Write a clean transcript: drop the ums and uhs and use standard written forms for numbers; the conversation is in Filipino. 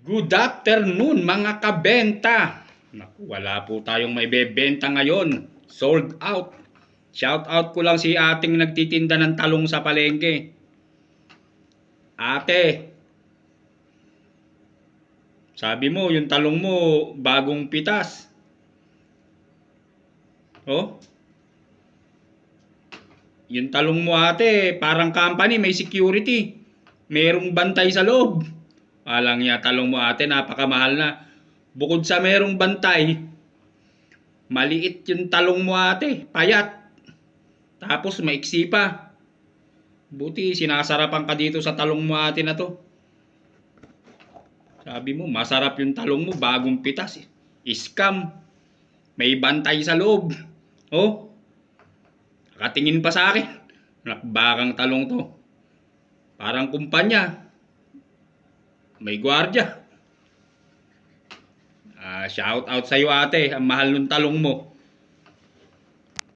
Good afternoon mga kabenta. Naku, wala po tayong may bebenta ngayon. Sold out. Shout out ko lang si ating nagtitinda ng talong sa palengke. Ate, sabi mo yung talong mo bagong pitas. Oh, yung talong mo ate, parang company may security. Merong bantay sa loob. Alang niya talong mo ate, napakamahal na. Bukod sa merong bantay, maliit yung talong mo ate, payat. Tapos maiksi pa. Buti sinasarapan ka dito sa talong mo ate na to. Sabi mo, masarap yung talong mo, bagong pitas. Scam. May bantay sa loob. Oh, nakatingin pa sa akin. Nakbakang talong to. Parang kumpanya. May gwardiya. Shout out sa'yo ate, ang mahal ng talong mo.